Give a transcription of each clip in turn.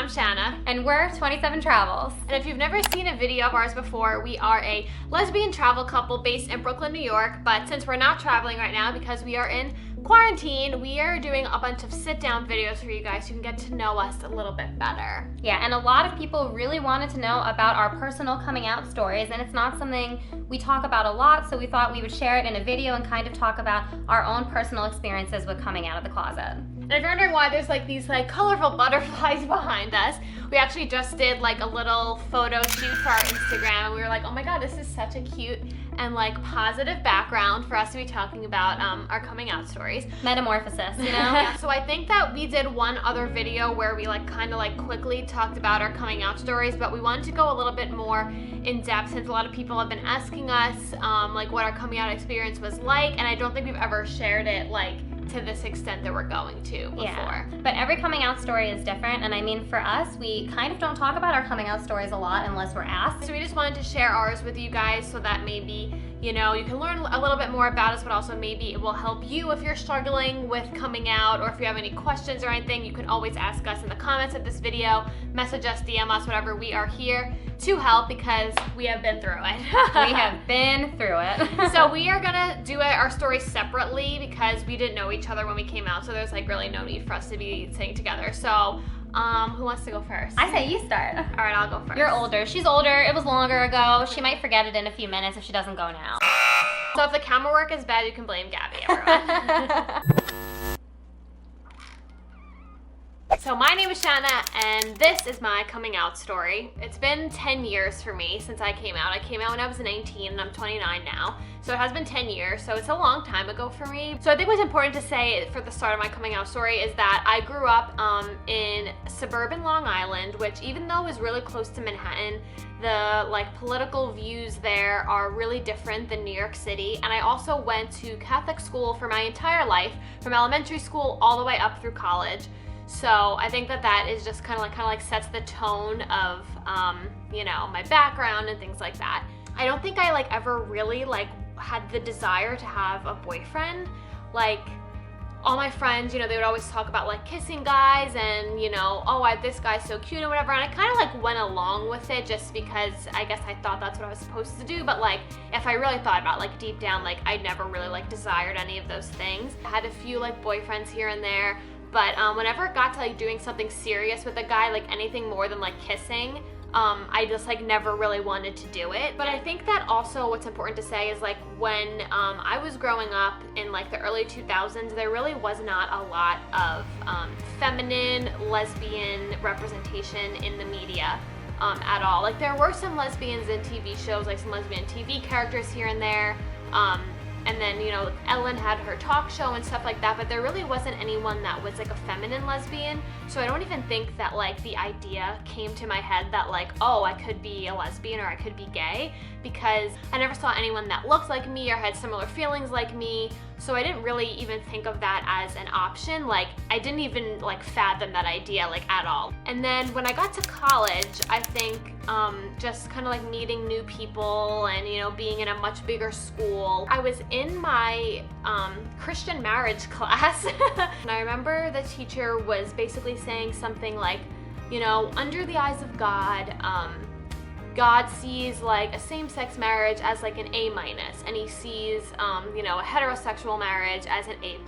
I'm Shanna. And we're 27 Travels. And if you've never seen a video of ours before, we are a lesbian travel couple based in Brooklyn, New York. But since we're not traveling right now because we are in quarantine, we are doing a bunch of sit-down videos for you guys so you can get to know us a little bit better. Yeah, and a lot of people really wanted to know about our personal coming out stories, and it's not something we talk about a lot, so we thought we would share it in a video and kind of talk about our own personal experiences with coming out of the closet. And if you're wondering why there's these colorful butterflies behind us, we actually just did a little photo shoot for our Instagram, and we were like, oh my god, this is such a cute and positive background for us to be talking about our coming out stories. Metamorphosis, you know? Yeah, so I think that we did one other video where we kind of quickly talked about our coming out stories, but we wanted to go a little bit more in depth since a lot of people have been asking us what our coming out experience was like, and I don't think we've ever shared it to this extent that we're going to before. Yeah, but every coming out story is different, and I mean for us, we kind of don't talk about our coming out stories a lot unless we're asked. So we just wanted to share ours with you guys so that maybe, you can learn a little bit more about us, but also maybe it will help you if you're struggling with coming out, or if you have any questions or anything, you can always ask us in the comments of this video, message us, DM us, whatever. We are here to help because we have been through it. We have been through it. So we are gonna do our stories separately because we didn't know each other when we came out, so there's really no need for us to be sitting together. So who wants to go first? I say you start. All right, I'll go first. You're older. She's older. It was longer ago. She might forget it in a few minutes if she doesn't go now. So if the camera work is bad, you can blame Gabby, everyone. So my name is Shanna, and this is my coming out story. It's been 10 years for me since I came out. I came out when I was 19, and I'm 29 now. So it has been 10 years, so it's a long time ago for me. So I think what's important to say for the start of my coming out story is that I grew up in suburban Long Island, which even though is really close to Manhattan, the political views there are really different than New York City. And I also went to Catholic school for my entire life, from elementary school all the way up through college. So I think that is just kind of sets the tone of my background and things like that. I don't think I ever really had the desire to have a boyfriend. All my friends, they would always talk about kissing guys and this guy's so cute and whatever, and I kind of went along with it just because I guess I thought that's what I was supposed to do. But if I really thought about deep down, I never really desired any of those things. I had a few boyfriends here and there. But whenever it got to doing something serious with a guy, anything more than kissing, I just never really wanted to do it. But I think that also what's important to say is when I was growing up in the early 2000s, there really was not a lot of feminine lesbian representation in the media at all. There were some lesbians in TV shows, some lesbian TV characters here and there. And then, Ellen had her talk show and stuff like that, but there really wasn't anyone that was a feminine lesbian. So I don't even think that the idea came to my head that oh, I could be a lesbian or I could be gay, because I never saw anyone that looked like me or had similar feelings like me. So I didn't really even think of that as an option. I didn't even fathom that idea at all. And then when I got to college, I think just kind of meeting new people and being in a much bigger school, I was in my Christian marriage class and I remember the teacher was basically saying something under the eyes of God, God sees a same-sex marriage as an A-, and he sees a heterosexual marriage as an A+.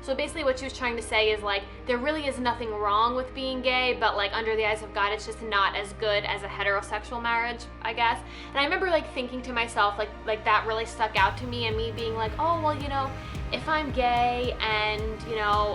So basically what she was trying to say is there really is nothing wrong with being gay, but under the eyes of God it's just not as good as a heterosexual marriage, I guess. And I remember thinking to myself that really stuck out to me, and me being oh well, if I'm gay and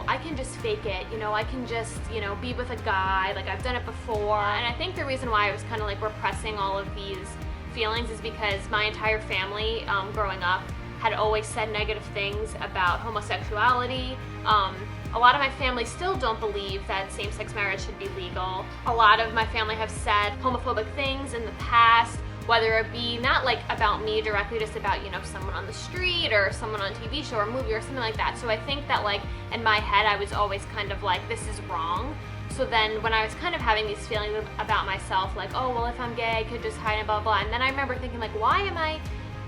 I can just fake it, I can just be with a guy, I've done it before. And I think the reason why I was kind of repressing all of these feelings is because my entire family growing up had always said negative things about homosexuality. A lot of my family still don't believe that same-sex marriage should be legal. A lot of my family have said homophobic things in the past, whether it be not about me directly, just about someone on the street or someone on a TV show or movie or something like that. So I think that in my head I was always kind of this is wrong. So then when I was kind of having these feelings about myself, oh well, if I'm gay I could just hide and blah blah, and then I remember thinking why am I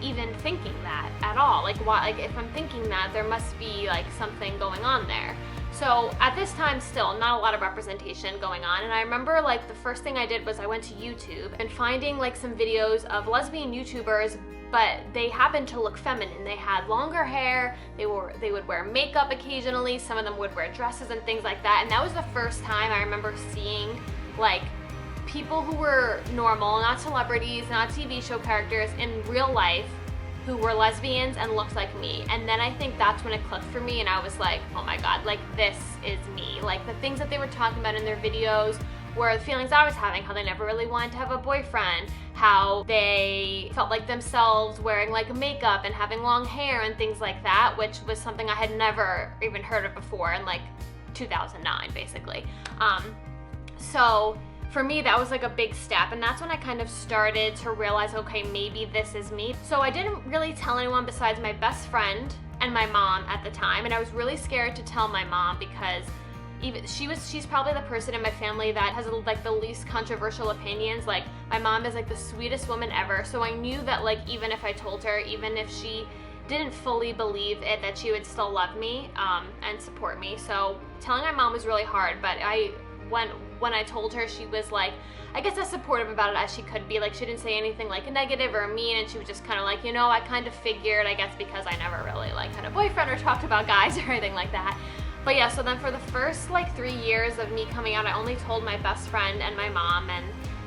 even thinking that at all? Why, if I'm thinking that, there must be something going on there. So at this time, still not a lot of representation going on. And I remember like the first thing I did was I went to YouTube and finding like some videos of lesbian YouTubers, but they happened to look feminine. They had longer hair, they would wear makeup occasionally, some of them would wear dresses and things like that. And that was the first time I remember seeing like people who were normal, not celebrities, not TV show characters, in real life, who were lesbians and looked like me. And then I think that's when it clicked for me and I was like, oh my god, like this is me. Like the things that they were talking about in their videos were the feelings I was having, how they never really wanted to have a boyfriend, how they felt like themselves wearing like makeup and having long hair and things like that, which was something I had never even heard of before in like 2009 basically. So for me, that was like a big step, and that's when I kind of started to realize, okay, maybe this is me. So I didn't really tell anyone besides my best friend and my mom at the time, and I was really scared to tell my mom because she's probably the person in my family that has like the least controversial opinions. Like my mom is like the sweetest woman ever, so I knew that like even if I told her, even if she didn't fully believe it, that she would still love me and support me. So telling my mom was really hard, but when I told her, she was like, I guess as supportive about it as she could be. Like she didn't say anything like negative or mean, and she was just kind of like, you know, I kind of figured, I guess because I never really like had a boyfriend or talked about guys or anything like that. But yeah, so then for the first like 3 years of me coming out, I only told my best friend and my mom, and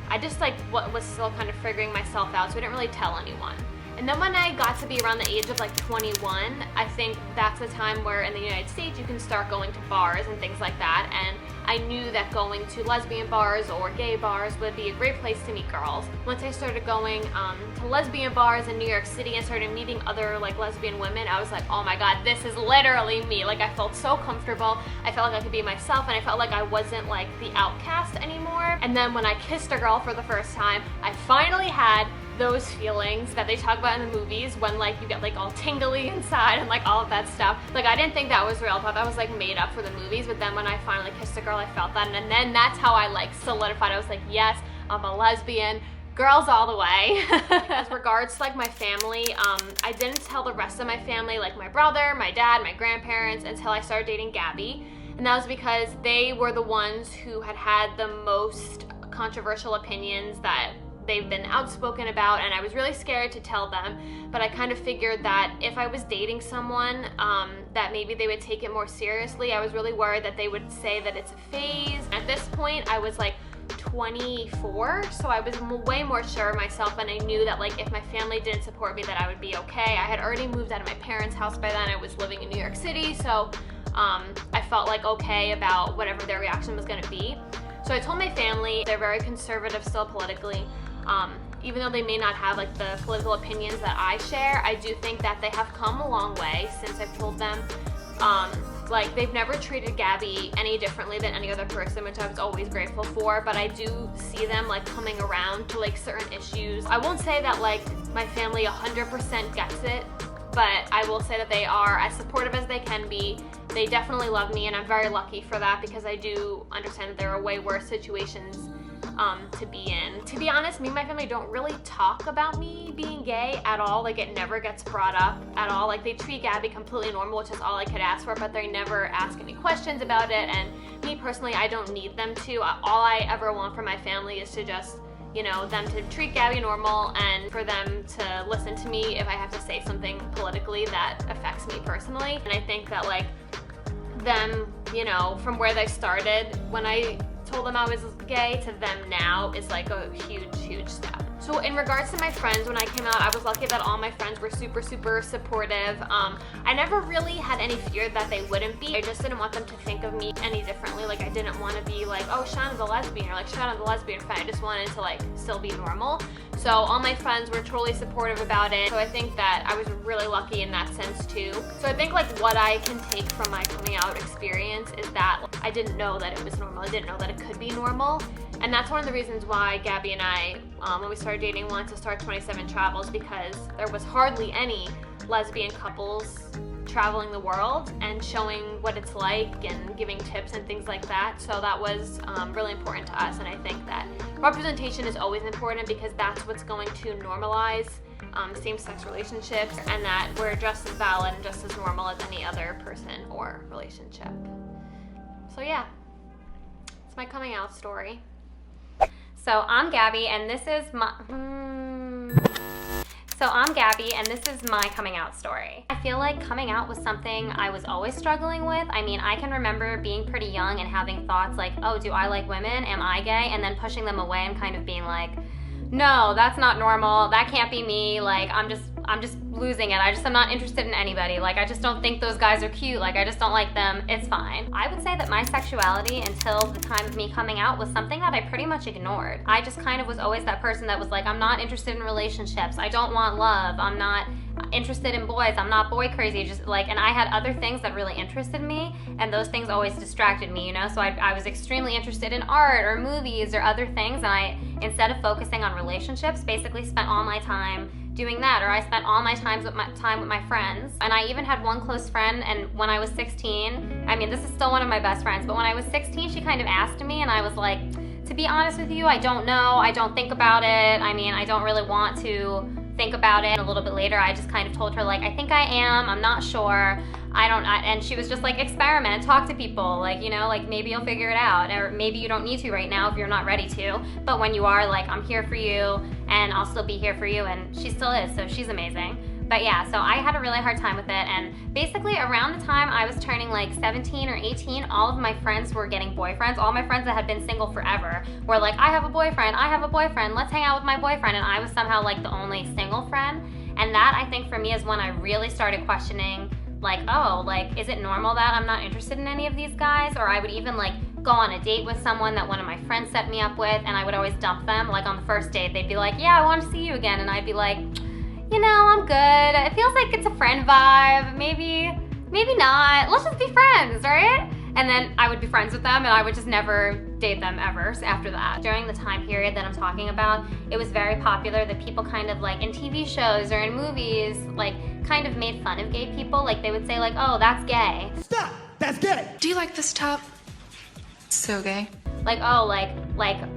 I just like was still kind of figuring myself out, so I didn't really tell anyone. And then when I got to be around the age of like 21, I think that's the time where in the United States you can start going to bars and things like that, and I knew that going to lesbian bars or gay bars would be a great place to meet girls. Once I started going to lesbian bars in New York City and started meeting other like lesbian women, I was like, oh my god, this is literally me. Like I felt so comfortable, I felt like I could be myself, and I felt like I wasn't like the outcast anymore. And then when I kissed a girl for the first time, I finally had those feelings that they talk about in the movies when like you get like all tingly inside and like all of that stuff. Like I didn't think that was real, I thought that was like made up for the movies, but then when I finally kissed a girl, I felt that, and then that's how I like solidified. I was like, yes, I'm a lesbian, girls all the way. As regards to like my family, I didn't tell the rest of my family, like my brother, my dad, my grandparents, until I started dating Gabby, and that was because they were the ones who had the most controversial opinions that they've been outspoken about, and I was really scared to tell them. But I kind of figured that if I was dating someone, that maybe they would take it more seriously. I was really worried that they would say that it's a phase. At this point, I was like 24, so I was way more sure of myself, and I knew that like if my family didn't support me, that I would be okay. I had already moved out of my parents' house by then. I was living in New York City, so I felt like okay about whatever their reaction was gonna be. So I told my family. They're very conservative still politically. Even though they may not have like the political opinions that I share, I do think that they have come a long way since I've told them. Like they've never treated Gabby any differently than any other person, which I was always grateful for, but I do see them like coming around to like certain issues. I won't say that like my family 100% gets it, but I will say that they are as supportive as they can be. They definitely love me, and I'm very lucky for that, because I do understand that there are way worse situations to be in. To be honest, me and my family don't really talk about me being gay at all. Like it never gets brought up at all. Like they treat Gabby completely normal, which is all I could ask for, but they never ask any questions about it. And me personally, I don't need them to. All I ever want from my family is to just, you know, them to treat Gabby normal, and for them to listen to me if I have to say something politically that affects me personally. And I think that like them, you know, from where they started when I told them I was gay to them now is like a huge step. So in regards to my friends, when I came out, I was lucky that all my friends were super supportive. I never really had any fear that they wouldn't be. I just didn't want them to think of me any differently. Like I didn't want to be like, oh, Shanna's a lesbian, or like Shanna's a lesbian fan. I just wanted to like still be normal. So all my friends were totally supportive about it. So I think that I was really lucky in that sense too. So I think like what I can take from my coming out experience is that I didn't know that it was normal. I didn't know that it could be normal. And that's one of the reasons why Gabby and I, when we started dating, wanted to start 27 Travels, because there was hardly any lesbian couples traveling the world and showing what it's like and giving tips and things like that. So that was really important to us, and I think that representation is always important, because that's what's going to normalize same-sex relationships, and that we're just as valid and just as normal as any other person or relationship. So yeah, it's my coming out story. So I'm Gabby, and this is my coming out story. I feel like coming out was something I was always struggling with. I mean, I can remember being pretty young and having thoughts like, oh, do I like women? Am I gay? And then pushing them away and kind of being like, no, that's not normal. That can't be me. Like, I'm just losing it. I'm not interested in anybody. Like, I just don't think those guys are cute. Like, I just don't like them. It's fine. I would say that my sexuality until the time of me coming out was something that I pretty much ignored. I just kind of was always that person that was like, I'm not interested in relationships. I don't want love. I'm not interested in boys. I'm not boy crazy. Just like, and I had other things that really interested me, and those things always distracted me, you know? So I was extremely interested in art or movies or other things, and I, instead of focusing on relationships, basically spent all my time doing that, or I spent all my time with my friends. And I even had one close friend, and when I was 16, I mean, this is still one of my best friends, but when I was 16, she kind of asked me, and I was like, to be honest with you, I don't know. I don't think about it. I mean, I don't really want to think about it. And a little bit later, I just kind of told her, like, I think I am. I'm not sure. And she was just like, experiment, talk to people, like, you know, like, maybe you'll figure it out, or maybe you don't need to right now if you're not ready to, but when you are, like, I'm here for you, and I'll still be here for you, and she still is, so she's amazing. But yeah, so I had a really hard time with it, and basically around the time I was turning like 17 or 18, all of my friends were getting boyfriends. All my friends that had been single forever were like, I have a boyfriend, let's hang out with my boyfriend, and I was somehow like the only single friend. And that, I think, for me is when I really started questioning, like, oh, like, is it normal that I'm not interested in any of these guys? Or I would even like go on a date with someone that one of my friends set me up with, and I would always dump them. Like on the first date, they'd be like, yeah, I want to see you again, and I'd be like, you know, I'm good. It feels like it's a friend vibe. Maybe not. Let's just be friends, right? And then I would be friends with them, and I would just never date them ever after that. During the time period that I'm talking about, it was very popular that people kind of like in TV shows or in movies, like kind of made fun of gay people. Like they would say like, oh, that's gay. Stop! That's gay! Do you like this top? So gay. Like, oh, like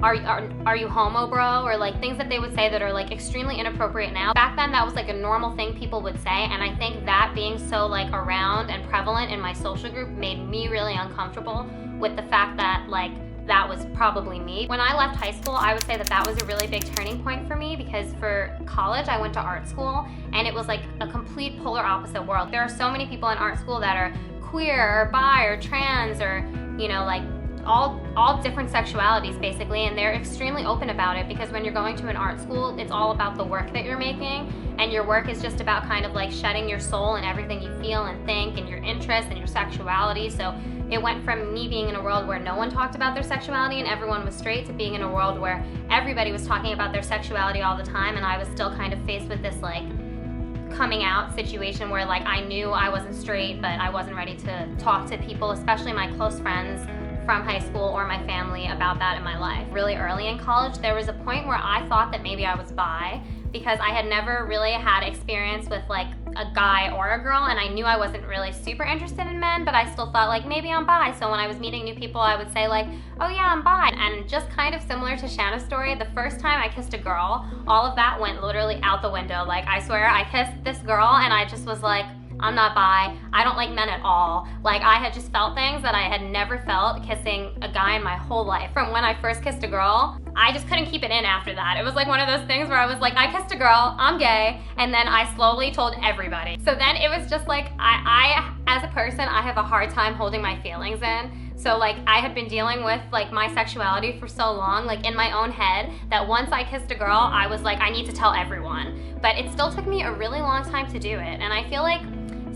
are you homo, bro? Or like things that they would say that are like extremely inappropriate now. Back then, that was like a normal thing people would say, and I think that being so like around and prevalent in my social group made me really uncomfortable with the fact that like that was probably me. When I left high school, I would say that that was a really big turning point for me, because for college, I went to art school, and it was like a complete polar opposite world. There are so many people in art school that are queer or bi or trans or, you know, like all different sexualities basically, and they're extremely open about it, because when you're going to an art school, it's all about the work that you're making, and your work is just about kind of like shedding your soul and everything you feel and think and your interests and your sexuality. So it went from me being in a world where no one talked about their sexuality and everyone was straight, to being in a world where everybody was talking about their sexuality all the time, and I was still kind of faced with this like coming out situation where like I knew I wasn't straight, but I wasn't ready to talk to people, especially my close friends from high school or my family, about that in my life. Really early in college, there was a point where I thought that maybe I was bi, because I had never really had experience with like a guy or a girl, and I knew I wasn't really super interested in men, but I still thought like maybe I'm bi. So when I was meeting new people, I would say like, oh yeah, I'm bi. And just kind of similar to Shanna's story, the first time I kissed a girl, all of that went literally out the window. Like I swear I kissed this girl and I just was like, I'm not bi, I don't like men at all. Like I had just felt things that I had never felt kissing a guy in my whole life. From when I first kissed a girl, I just couldn't keep it in after that. It was like one of those things where I was like, I kissed a girl, I'm gay, and then I slowly told everybody. So then it was just like, I as a person, I have a hard time holding my feelings in. So like I had been dealing with like my sexuality for so long, like in my own head, that once I kissed a girl, I was like, I need to tell everyone. But it still took me a really long time to do it. And I feel like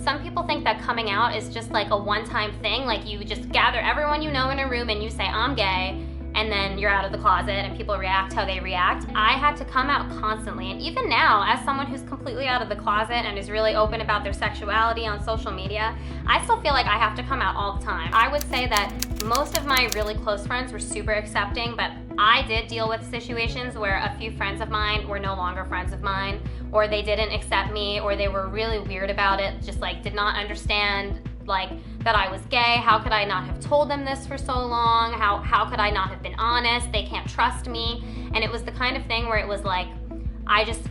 some people think that coming out is just like a one-time thing, like you just gather everyone you know in a room and you say, I'm gay, and then you're out of the closet and people react how they react. I had to come out constantly, and even now, as someone who's completely out of the closet and is really open about their sexuality on social media, I still feel like I have to come out all the time. I would say that most of my really close friends were super accepting, but I did deal with situations where a few friends of mine were no longer friends of mine, or they didn't accept me, or they were really weird about it, just like did not understand like that I was gay. How could I not have told them this for so long? How could I not have been honest? They can't trust me. And it was the kind of thing where it was like, I just,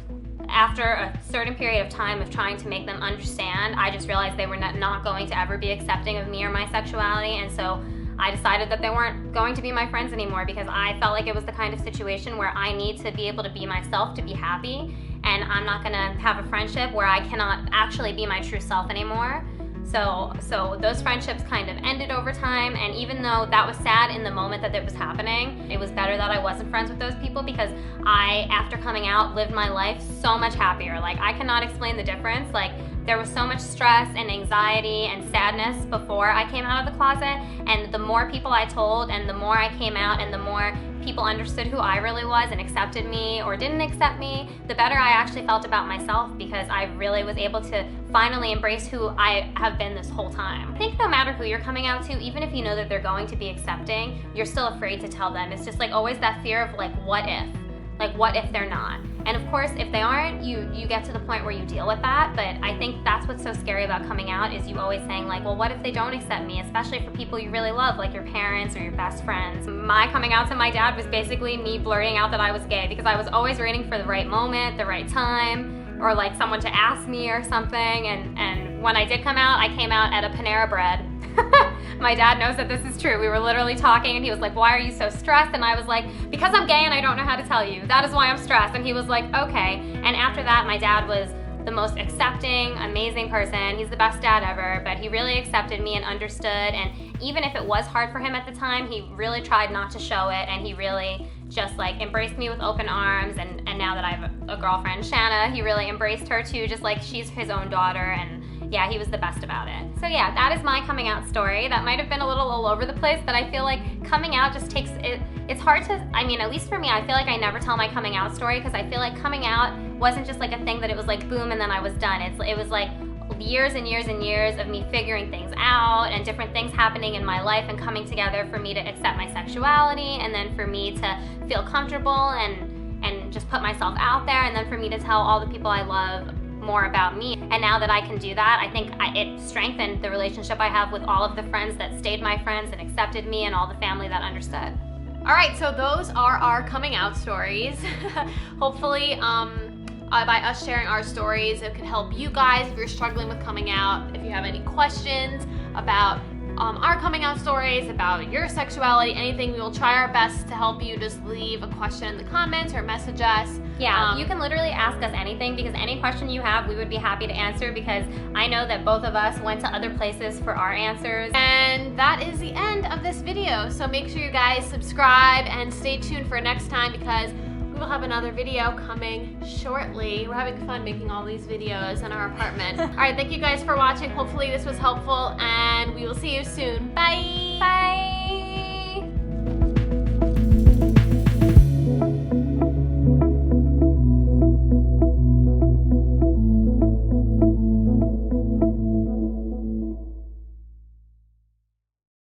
after a certain period of time of trying to make them understand, I just realized they were not going to ever be accepting of me or my sexuality. And so I decided that they weren't going to be my friends anymore because I felt like it was the kind of situation where I need to be able to be myself to be happy, and I'm not gonna have a friendship where I cannot actually be my true self anymore. So those friendships kind of ended over time, and even though that was sad in the moment that it was happening, it was better that I wasn't friends with those people because I, after coming out, lived my life so much happier. Like, I cannot explain the difference. Like, there was so much stress and anxiety and sadness before I came out of the closet, and the more people I told and the more I came out and the more people understood who I really was and accepted me or didn't accept me, the better I actually felt about myself because I really was able to finally embrace who I have been this whole time. I think no matter who you're coming out to, even if you know that they're going to be accepting, you're still afraid to tell them. It's just like always that fear of like, what if? Like, what if they're not? And of course, if they aren't, you get to the point where you deal with that. But I think that's what's so scary about coming out is you always saying like, well, what if they don't accept me? Especially for people you really love, like your parents or your best friends. My coming out to my dad was basically me blurting out that I was gay because I was always waiting for the right moment, the right time, or like someone to ask me or something. And when I did come out, I came out at a Panera Bread. My dad knows that this is true. We were literally talking and he was like, why are you so stressed? And I was like, because I'm gay and I don't know how to tell you. That is why I'm stressed. And he was like, okay. And after that, my dad was the most accepting, amazing person. He's the best dad ever, but he really accepted me and understood. And even if it was hard for him at the time, he really tried not to show it. And he really just like embraced me with open arms. And now that I have a girlfriend, Shanna, he really embraced her too, just like she's his own daughter. And yeah, he was the best about it. So yeah, that is my coming out story. That might have been a little all over the place, but I feel like coming out just takes, it's hard to, I mean, at least for me, I feel like I never tell my coming out story because I feel like coming out wasn't just like a thing that it was like boom and then I was done. It was like years and years and years of me figuring things out and different things happening in my life and coming together for me to accept my sexuality and then for me to feel comfortable and just put myself out there and then for me to tell all the people I love more about me. And now that I can do that, I think it strengthened the relationship I have with all of the friends that stayed my friends and accepted me and all the family that understood. All right, so those are our coming out stories. Hopefully, by us sharing our stories, it could help you guys if you're struggling with coming out. If you have any questions about our coming out stories, about your sexuality, anything, we will try our best to help you. Just leave a question in the comments or message us. Yeah, you can literally ask us anything because any question you have, we would be happy to answer because I know that both of us went to other places for our answers. And that is the end of this video. So make sure you guys subscribe and stay tuned for next time because we will have another video coming shortly. We're having fun making all these videos in our apartment. All right, thank you guys for watching. Hopefully this was helpful and we will see you soon. Bye.